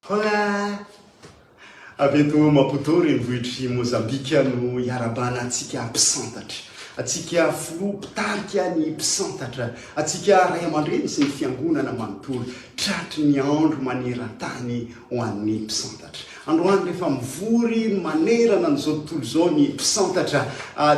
Hola! Avy eto Maputo renivohitry Mozambika no hiarabana atsika mpisantatra. Atsika filoha mpitarika ny mpisantatra. Atsika ray aman-dreny sy ny fiangonana manontolo tratry ny andro maneran-tany ho an'ny mpisantatra. Androany rehefa mivory manerana n'izao tontolo izao ny mpisantatra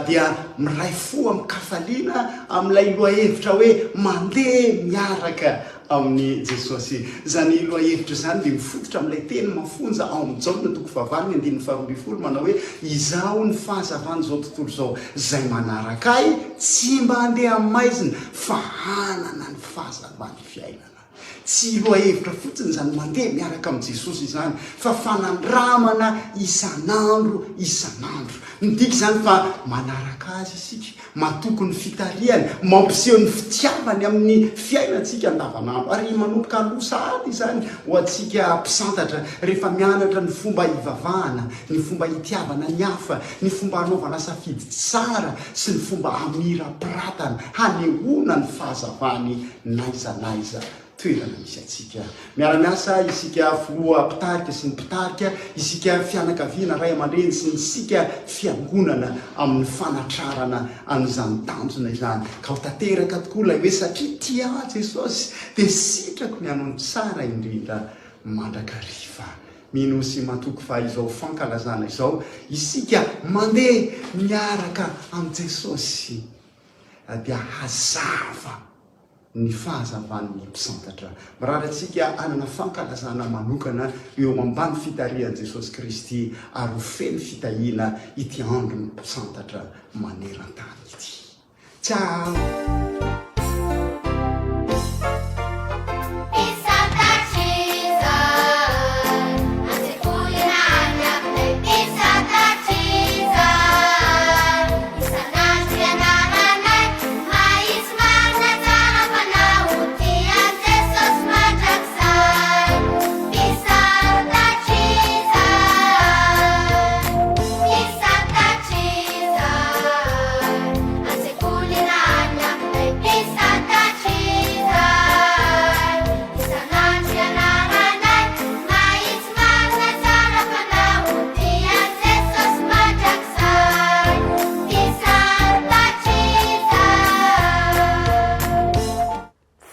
dia miray fo amin'ny kafaliana amin'ilay lohahevitra hoe mandeha miaraka amin'ny Jesosy. Zany lohahevitra zany dia mifototra amin'ilay teny mafonja ao amin'ny Jaona toko fahavalony andininy faharoa ambin'ny folo manao hoe izao ny fahazavan'izao tontolo izao zay manaraka ahy tsy mba handeha amin'ny maizina fa hanana ny fahazavany fiainana. Tsy lohahevitra fotsiny zany mandeha miaraka amin'ny Jesosy zany fa fanandramana isan'andro isan'andro. Midika zany fa manaraka azy isika, matoky ny fitariany, mampiseho ny fitiavany amin'ny fiainantsika andavanandro. Ary manomboka aloha sady zany ho antsika mpisantatra rehefa mianatra ny fomba hivavahana, ny fomba hitiavana ny hafa, ny fomba hanaovana safidy tsara sy ny fomba hamira-piratana, hanehoana ny fahazavany naizanaiza toerana misy atsika. Miara-miasa isika filoha mpitarika sy ny mpitarika, isika fianakaviana ray aman-dreny sy isika fiangonana amin'ny fanatrarana an'izany tanjona izany. Ka ho tanteraka tokoa ilay hoe satria tia Jesosy dia sitrako ny hanao ny tsara indrindra mandrakariva. Mino sy matoky fa izao fankalazana izao isika mandeha miaraka amin'ny Jesosy dia hazava ny fahazavan'ny mpisantatra. Mirarantsika anana fankalazana manokana eo ambany fitarian'i Jesosy Kristy ary ho feno fitahiana ity andro ny mpisantatra maneran-tany ity. Ciao!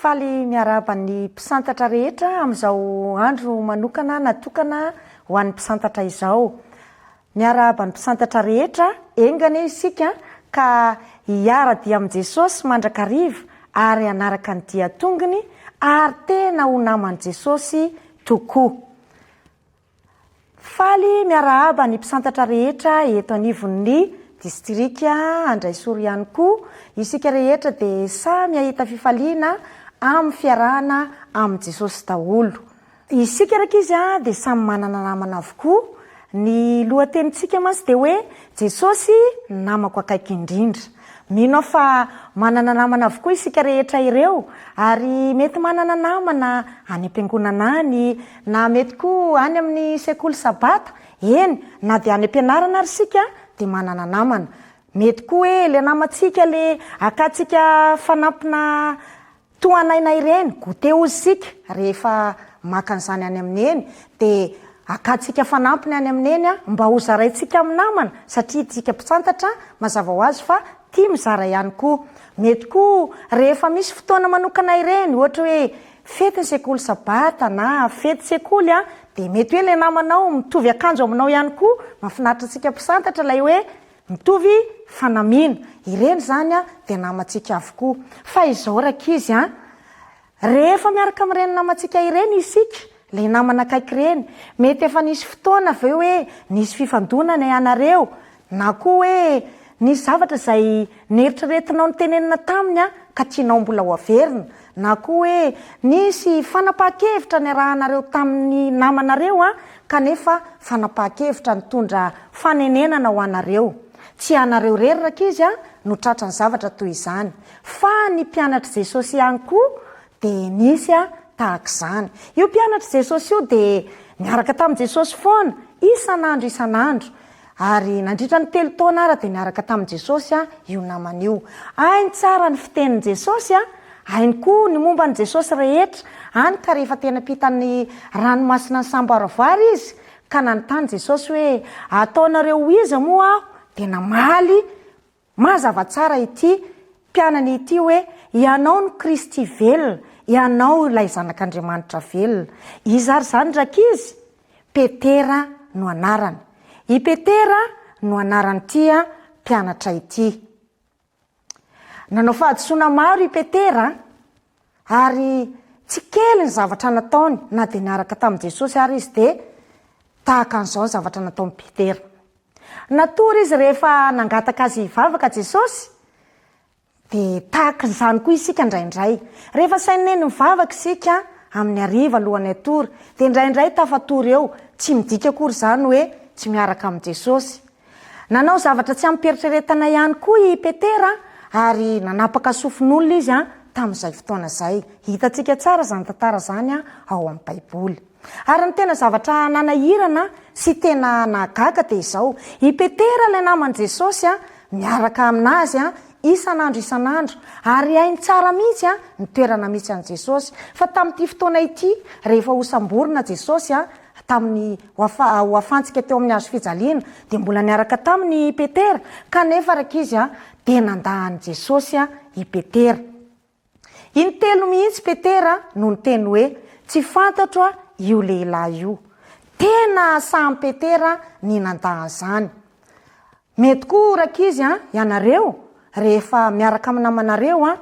faly miaraba ny mpisantatra rehetra amin'izao andro manokana natokana ho an'ny mpisantatra izao. Miaraba ny mpisantatra rehetra engany isika ka hiara-dia amin'i Jesosy mandrakariva ary anaraka ny dia tongony ary tena ho naman'i Jesosy tokoa. Faly miaraba ny mpisantatra rehetra eto anivon'ny distrika Andraisoro ihany koa. Isika rehetra dia samy ahita fifaliana amin'ny fiarahana amin'i Jesosy daholo. Isika raka izy dia samy manana namana avokoa. Ny lohatenintsika masy dia hoe Jesosy namako akaiky indrindra. Mino fa manana namana avokoa isika rehetra ireo ary mety manana namana any am-piangonana any na mety koa any amin'ny sekoly sabata. Eny, na dia any am-pianarana ary sika dia manana namana. Mety koa hoe ilay namantsika ilay akatsika fanampina toanaina ireny gote ozy sika rehefa maka an'izany any amin'ny eny dia akatsika fanampiny any amin'ny eny mba ho zaraintsika amin'ny namana satria tsika mpisantatra mazava ho azy fa tia mizara ihany koa. Mety koa rehefa misy fotoana manokana ireny ohatra hoe fety ny sekoly sabata na fety sekoly dia mety hoe ilay namanao mitovy akanjo aminao ihany koa. Mahafinaritra tsika mpisantatra ilay hoe mitovy fanamiana. Ireny zany dia namantsika avokoa. Fa izao rakizy rehefa miaraka amin'ireny namantsika ireny isika, ilay namana akaiky ireny, mety efa nisy fotoana avy eo hoe nisy fifandonana ianareo na koa hoe nisy zavatra izay nieritreretinao notenenina taminy ka tianao mbola ho averina, na koa hoe nisy fanapahan-kevitra niarahanareo tamin'ny namanareo kanefa fanapahan-kevitra nitondra fanenenana ho anareo. Tsy anareo rery rakizy no tratra ny zavatra toy izany, fa ny mpianatra Jesosy ihany koa dia nisy tahaka izany. Io mpianatra Jesosy io dia niaraka tamin'i Jesosy foana isan'andro ary nandritra ny 3 taona ara dia niaraka tamin'i Jesosy io namana io. Hainy tsara ny fitenin'i Jesosy hainy koa ny momba ny Jesosy rehetra. Any ka rehefa tena pitan'ny ranomasina ny samboaravary izy ka nanontany Jesosy hoe ataonareo iza moa aho dia namaly mazava tsara ity mpianany ity hoe ianao no Kristy velona, ianao ilay zanak'Andriamanitra velona. Izy ary zany rakizy Petera no anarany. I Petera no anarany tia mpianatra ity. Nanao fahadisoana maro i Petera ary tsy kely ny zavatra nataony na dia niaraka tamin'i Jesosy ary izy dia tahaka an'izao ny zavatra nataon'i Petera. Natory izy rehefa nangataka azy hivavaka Jesosy dia tahaka izany koa isika indraindray. Rehefa saineny mivavaka isika amin'ny hariva alohan'ny hatory dia indraindray tafatory eo tsy midika akory izany hoe tsy miaraka amin'i Jesosy. Nanao zavatra tsy amperitreretana ihany koa i Petera ary nanapaka sofin'olona izy tamin'izay fotoana izay. Hitantsika tsara izany tantara izany ao amin'ny Baiboly. Ary ny tena zavatra nanahirana sy tena nahagaga dia izao. I Petera ilay naman'i Jesosy miaraka aminazy isan'andro ary hainy tsara mihitsy ny toerana misy an'i Jesosy. Fa tamin'ity fotoana ity rehefa hosamborina Jesosy tamin'ny ho afantsika teo amin'ny hazo fijaliana dia mbola niaraka taminy Petera kanefa rakizy dia nandahan'i Jesosy i Petera. Intelo mihitsy Petera no niteny hoe tsy fantatro io lehilahy io. Tena samy Petera ny nandahan izany. Mety koa rakizy ianareo rehefa miaraka amin'ny namanareo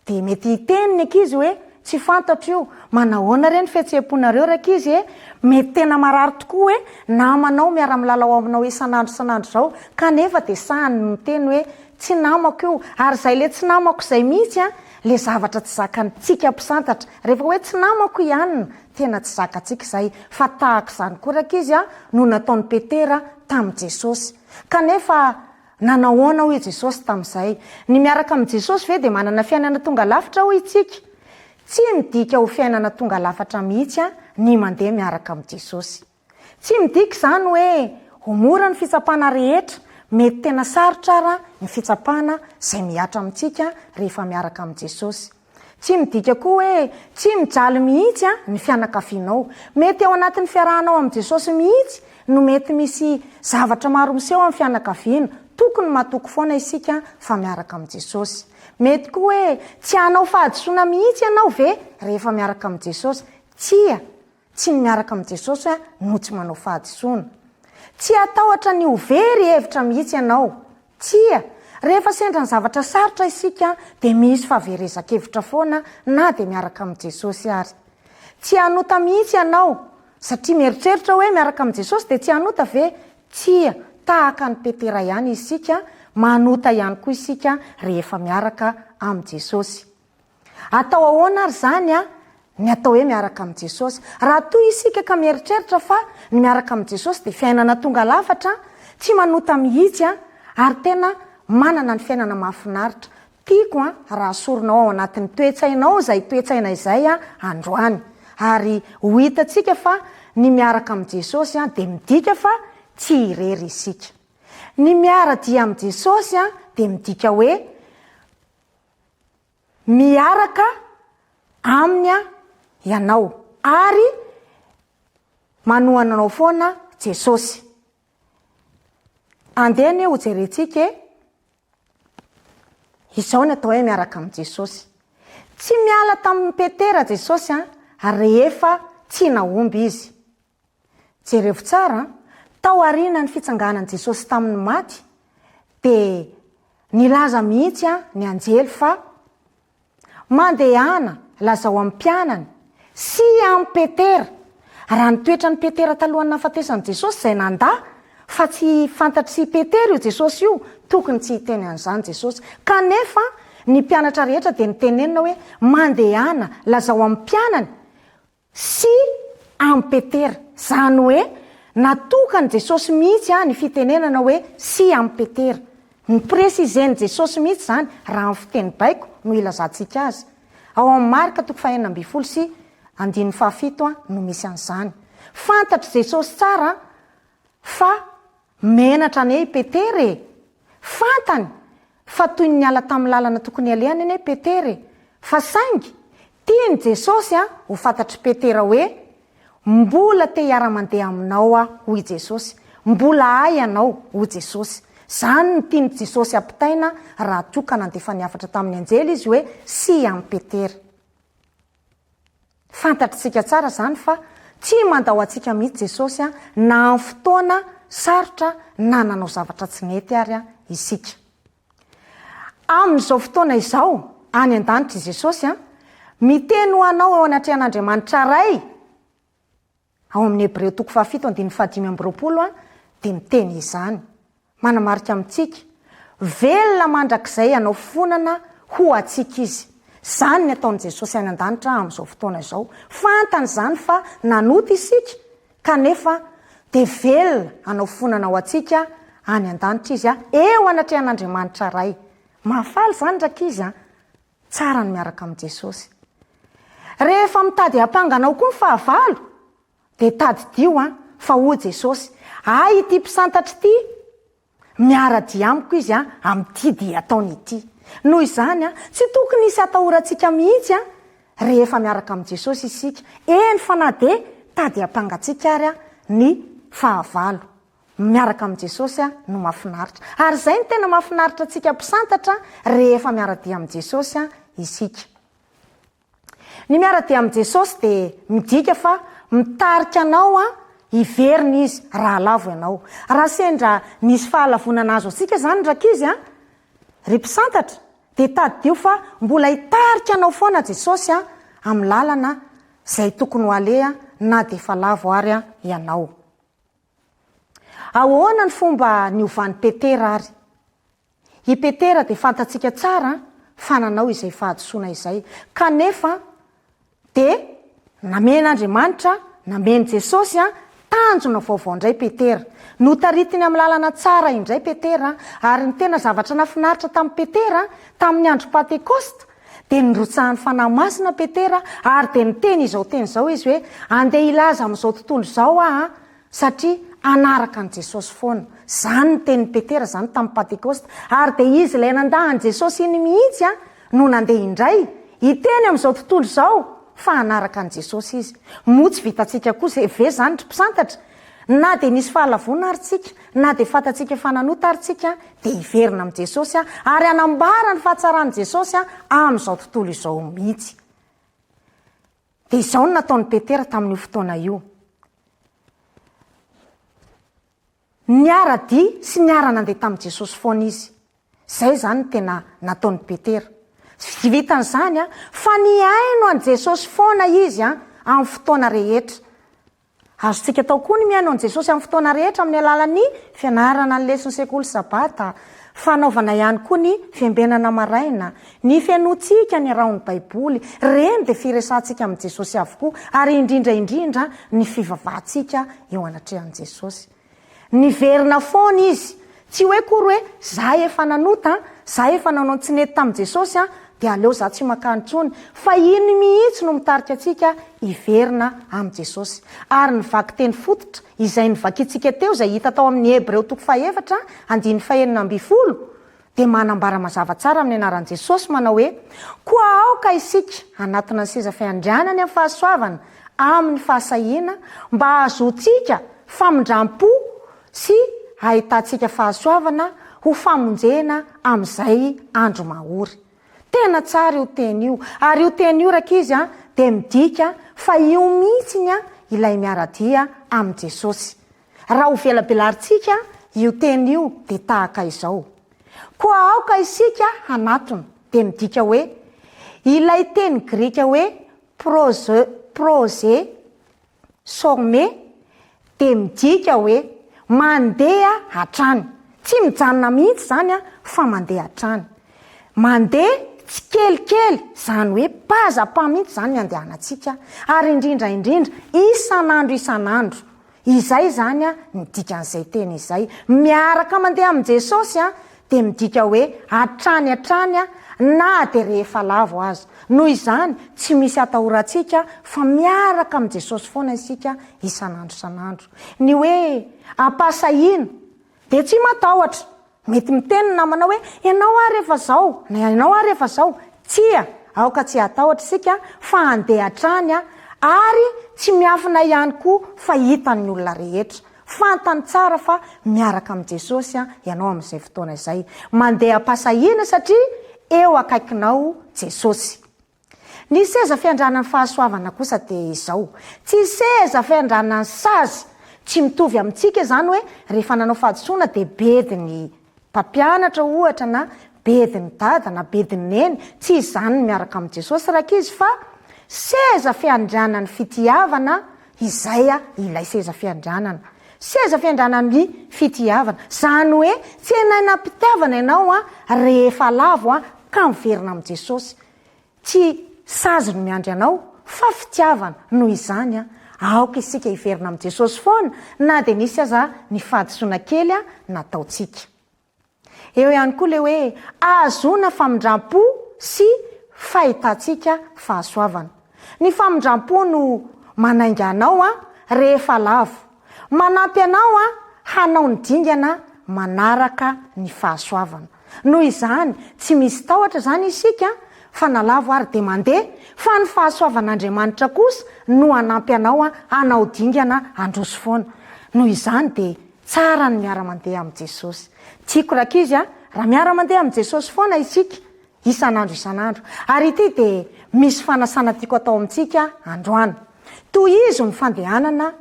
dia mety hiteniny ankizy hoe tsy fantatro io. Manahoana ireny fihetseham-ponareo rakizy mety tena marary tokoa hoe namanao miara-milalao aminao isan'andro izao kanefa dia sahany miteny hoe tsy namako io. Ary izay le tsy namako izay mihitsy le zavatra tsy zakantsika mpisantatra. Rehefa hoe tsy namako ihany tena tsy zakantsika izay. Fa tahaka izany koa rakizy no nataon'i Petera tamin'i Jesosy. Kanefa nanahoana hoy Jesosy tamin'izay. Ny miaraka amin'i Jesosy ve dia manana fiainana tonga lafatra hoy isika? Tsy midika ho fiainana tonga lafatra mihitsy ny mandeha miaraka amin'i Jesosy. Tsy midika izany hoe ho mora ny fitsapana rehetra. Mety tena sarotra ara ny fitsapana izay miatra amintsika rehefa miaraka amin'i Jesosy. Tsy midika koa hoe tsy mijaly mihitsy ny fianakavianao. Mety ao anatin'ny fiarahanao amin'i Jesosy mihitsy no mety misy zavatra maro miseho amin'ny fianakaviana tokony mahatoky foana isika fa miaraka amin'i jesosy. Mety koa hoe tsy hanao fahadisoana mihitsy ianao ve rehefa miaraka amin'i jesosy? Tsy ny miaraka amin'i jesosy no tsy manao fahadisoana. Tsy atahotra ny overy hevitra mihitsy ianao. Rehefa sendra ny zavatra sarotra isika dia misy fahaverezan-kevitra foana na dia miaraka amin'i jesosy ary. Tsy hanota mihitsy ianao satria mieritreritra hoe miaraka amin'i jesosy dia tsy hanota ve? Tahaka ny Petera ihany isika, manota ihany koa isika rehefa miaraka amin'i jesosy. Atao ahoana ary zany ny atao hoe miaraka amin'i jesosy? Raha toy isika ka mieritreritra fa ny miaraka amin'i jesosy dia fiainana tonga lafatra, tsy manota mihitsy ary tena manana ny fiainana mahafinaritra. Tiako raha soronao ao anatin'ny toetsainao izay toetsaina izay androany. Ary ho hitantsika fa ny miaraka amin'i jesosy dia midika fa tsy irery isika. Ny miara-dia amin'i jesosy dia midika hoe miaraka aminy ianao ary manohana anao foana jesosy. Andehany ho jerentsika izao ny atao hoe miaraka amin'i jesosy. Tsy miala tamin'ny Petera jesosy rehefa tsy nahomby izy. Jerevo tsara, tao aoriana ny fitsanganan'i jesosy tamin'ny maty dia nilaza mihitsy ny anjely fa mandehana lazao amin'ny mpianany sy amin'ny Petera. Raha nitoetra ny Petera talohan'ny nahafatesan'i jesosy izay nandà fa tsy fantatry Petera io jesosy io, tokony tsy hiteny an'izany jesosy. Kanefa ny mpianatra rehetra dia nitenenina hoe mandehana lazao amin'ny mpianany sy amin'ny Petera. Zany hoe natokany jesosy mihitsy ny fitenenana hoe sy amin'ny Petera. Ny presizeny jesosy mihitsy zany raha amin'ny fiteny baiko no ilazantsika azy. Ao amin'ny Marika 4:17 no misy an'izany. Fantatry jesosy tsara fa menatra ane Petera. Fantany fa toy ny ala tamin'ny lalana tokony alehany ane Petera. Fa saingy tiany jesosy ho fantatry Petera hoe mbola te hiara-mandeha aminao hoy jesosy. Mbola ay ianao hoy jesosy. Zany ny tiany jesosy ampitaina raha toka nandefa niafatra tamin'ny anjely izy hoe sy amin'ny Petera. Fantatritsika tsara zany fa tsy mandao atsika mihitsy jesosy na amin'ny fotoana sarotra na nanao zavatra tsy mety ary isika. Amin'izao fotoana izao any an-danitra jesosy miteny ho anao ao anatrehan'Andriamanitra ray. Ao amin'ny Hebreo 7:5-20 dia miteny izany. Manamarika amintsika, velona mandrakizay ianao fonana ho atsika izy. Zany ny ataon'i jesosy any an-danitra amin'izao fotoana izao. Fantany zany fa nanota isika, kanefa dia velona anao fonana ho atsika any an-danitra izy eo anatrehan'Andriamanitra ray. Mahafaly zany ndraka izy tsara ny miaraka amin'i jesosy. Rehefa mitady hampanganao koa ny fahavalo dia tadidio fa ho jesosy. Ity mpisantatra ity miara-dia amiko izy amin'ity dia ataony ity. Noho izany tsy tokony isy atahorantsika mihitsy rehefa miaraka amin'i jesosy isika. Eny fa na dia tady hampangatsika ary ny fahavalo. Miaraka amin'i jesosy no mahafinaritra. Ary izay ny tena mahafinaritra antsika mpisantatra rehefa miara-dia amin'i jesosy isika. Ny miara-dia amin'i jesosy dia midika fa mitarika anao hiverina izy raha lavo ianao. Raha sendra nisy fahalavonana azo antsika zany ndraka izy ry mpisantatra dia tadidio fa mbola hitarika anao foana jesosy amin'ny lalana izay tokony ho aleha na dia fa lavo ary ianao. Ahoana ny fomba niovan'i Petera ary? I Petera dia fantatsika tsara fa nanao izay fahadisoana izay. Kanefa dia namen'Andriamanitra, namen'i jesosy tanjona vaovao indray Petera. Notaritiny amin'ny lalana tsara indray Petera ary ny tena zavatra nafinaritra tamin'ny Petera tamin'ny andro Pentekosta dia nirotsahan'ny fanahy masina Petera ary dia niteny izao teny izao izy hoe andeha ilaza amin'izao tontolo izao satria anaraka an' jesosy foana. Zany ny tenin'i Petera zany tamin'ny Pentekosta ary dia izy ilay nandahan'i jesosy iny mihitsy no nandeha indray hiteny amin'izao tontolo izao fa anaraka an' jesosy izy. Moa tsy vitantsika koa izay ve zany ry mpisantatra. na de nisy fahalavona arytsika na de fatatsika fananota arytsika de iverina am' jesosy ary anambara ny fahatsarany jesosy am'izao tontolo izao mihitsy. De izao no nataony Petera tamin'io fotoana io. Niara-dia sy niara nandeha tamin'i Jesosy foana izy. Zay zany tena nataony Petera. Vitan'izany fa niaino an' Jesosy foana izy amin'ny fotoana rehetra. Azontsika atao koa ny miaino an' Jesosy amin'ny fotoana rehetra amin'ny alalan'ny fianarana ny lesona sekoly sabata, fanaovana ihany koa ny fiambenana maraina, ny fianotsika ny araon'ny baiboly, reny de firesantsika amin'i Jesosy avokoa ary indrindra ny fivavahantsika eo anatrehan'i Jesosy. Niverina foana izy, tsy hoe kory hoe zahay efa nanota, zahay efa nanao tsinety tamin'i Jesosy de aleo za tsy makantsony, fa iny mihitsy no mitarika atsika iverina amin'i Jesosy. Ary nivaky teny fototra izay nivakitsika teo zay hita tao amin'ny Hebreo 4:12 de manambara mazava tsara amin'ny anaran'i Jesosy manao hoe koa aoka isika anatina ny seza fiandrianany amin'ny fahasoavana amin'ny fahasahiana mba azotsika famindram-po sy ahitantsika fahasoavana ho famonjena amin'izay andro mahory. Tena tsara io teny io, ary io teny io rakizy de midika fa io mihitsiny ilay miaradia amin'i Jesosy. Raha ho velabelarintsika io teny io de tahaka izao. Koa aoka isika anatony de midika hoe ilay teny grika hoe proze some de midika hoe mandeha hatrany. Tsy mijanona mihitsy zany fa mandeha hatrany. Mandeha tsy kelikely zany hoe pazapa mihitsy zany andehanantsika ary indrindra isan'andro. Izay zany ny dikan'izay teny izay. Miaraka mandeha amin'i Jesosy de midika hoe hatrany na de rehefa lavo azy. Noho izany tsy misy atahorantsika fa miaraka amin'i Jesosy foana isika isan'andro. Ny hoe ampasahina de tsy matahotra. Mety miteny namana hoe ianao rehefa zao na ianao rehefa zao, tsia aoka tsy atahotra isika fa andeha hatrany ary tsy miafina ihany koa fa hitan'ny olona rehetra. Fantany tsara fa miaraka amin'i Jesosy ianao amin'izay fotoana izay. Mandeha ampasahina satria eo akaikinao Jesosy. Ny seza fiandranan'ny fahasoavana kosa de izao. Tsy seza fiandranan'ny sazy. Tsy mitovy amintsika zany hoe rehefa nanao fahadisoana de bediny mpampianatra ohatra na bediny dada na bediny neny. Tsy izany ny miaraka amin'i Jesosy rakizy fa seza fiandranan'ny fitiavana izay ilay seza fiandranana. Seza fiandranan'ny fitiavana. Zany hoe tsy naina-pitiavana ianao rehefa lavo ka miverina amin'i Jesosy. Tsy sazy no miandry anao fa fitiavana. Noho izany aoka isika iverina amin'i Jesosy foana na de nisy aza ny fahadisoana kely nataotsika. Eo ihany koa le hoe azona famindram-po sy fahitantsika fahasoavana. Ny famindram-po no manainga anao rehefa lavo. Manampy anao hanao ny dingana manaraka ny fahasoavana. Noho izany tsy misy tahotra zany isika fa nalavo ary de mandeha, fa ny fahasoavan'Andriamanitra kosa no anampy anao hanao dingana androso foana. Noho izany de tsara ny miara-mandeha amin'i Jesosy. Tiako rakizy raha miara-mandeha amin'i Jesosy foana isika isan'andro. Ary ity de misy fanasana tiako atao amintsika androany. Toy izy ny fandehanana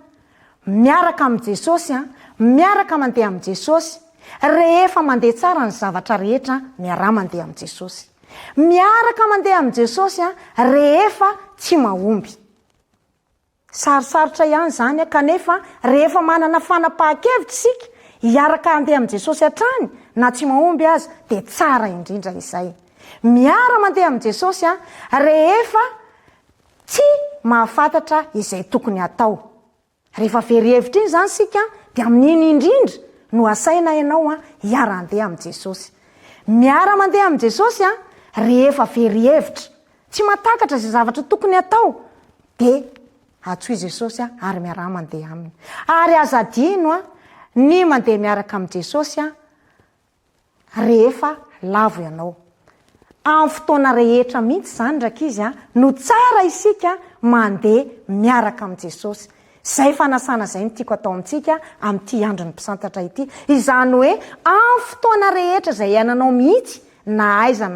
miaraka amin'i Jesosy, miaraka mandeha amin'i Jesosy, rehefa mandeha tsara ny zavatra rehetra miara-mandeha amin'i Jesosy. Miaraka mandeha amin'i Jesosy rehefa tsy mahomby. Sarosarotra ihany zany kanefa rehefa manana fanapahan-kevitra isika hiaraka andeha amin'i Jesosy hatrany na tsy mahomby azy de tsara indrindra izay. Miara mandeha amin'i Jesosy rehefa tsy mahafantatra izay tokony atao. Rehefa very hevitra iny zany sika de amin'iny indrindra no asaina ianao hiara andeha amin'i Jesosy. Miara mandeha amin'i Jesosy rehefa very hevitra tsy matakatra izay zavatra tokony atao de atsoy Jesosy ary miara mandeha aminy. Ary azadino ny mandeha miaraka amin'i Jesosy rehefa lavo ianao. Amin'ny fotoana rehetra mihitsy zany rakizy no tsara isika mandeha miaraka amin'i Jesosy. zay fanasana zay no tiako atao amintsika amin'ity andro ny mpisantatra ity, izany hoe amin'ny fotoana rehetra zay iananao mihitsy na aiza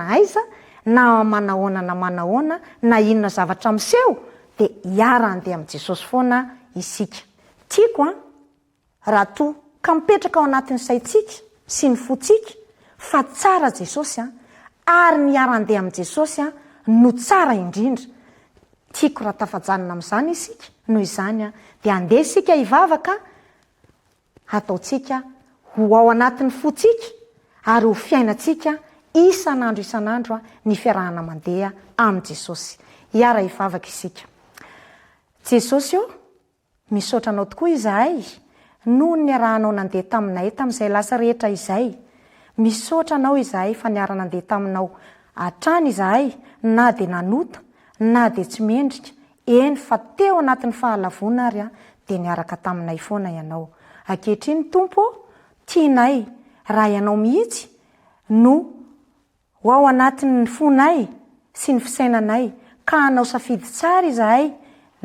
na manahoana na manahoana na inona zavatra miseho dia hiara andeha amin'i Jesosy foana isika. Tiako raha toa ka mipetraka ao anatin'ny saitsika sy ny fotsika fa tsara Jesosy ary ny hiara andeha amin'i Jesosy no tsara indrindra. Tiako raha tafajanona amin'izany isika, noho izany dia andeha isika hivavaka, ataotsika ho ao anatin'ny fotsika ary ho fiainantsika isan'andro ny fiarahana mandeha amin'i Jesosy. Hiara hivavaka isika. Jesosy misaotra anao tokoa izahay noho ny arahanao nandeha taminay tamin'izay lasa rehetra izay. Misaotra anao izahay fa niara nandeha taminao hatrany izahay, na dia nanota na dia tsy mendrika, eny fa teo anatin'ny fahalavona ary dia niaraka taminay foana ianao. Ankehitriny Tompo, tianay raha ianao mihitsy no ho ao anatin'ny fonay sy ny fisainanay, ka hanao safidy tsara izahay,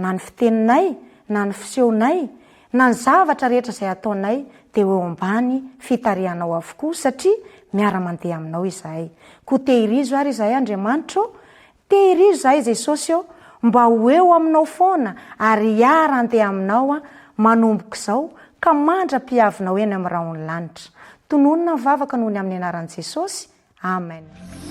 na ny fiteninay na ny fisehonay na ny zavatra rehetra izay ataonay dia eo ambany fitarihanao avokoa, satria miara-mandeha aminao izahay. Koa tehirizo ary izahay Andriamanitra, tehirizo izahay Jesosy mba ho eo aminao foana ary hiara andeha aminao manomboka izao ka mandra-piavinao eny amin'ny rahony lanitra. Tononona mivavaka noho ny amin'ny anaran'i Jesosy. Amen.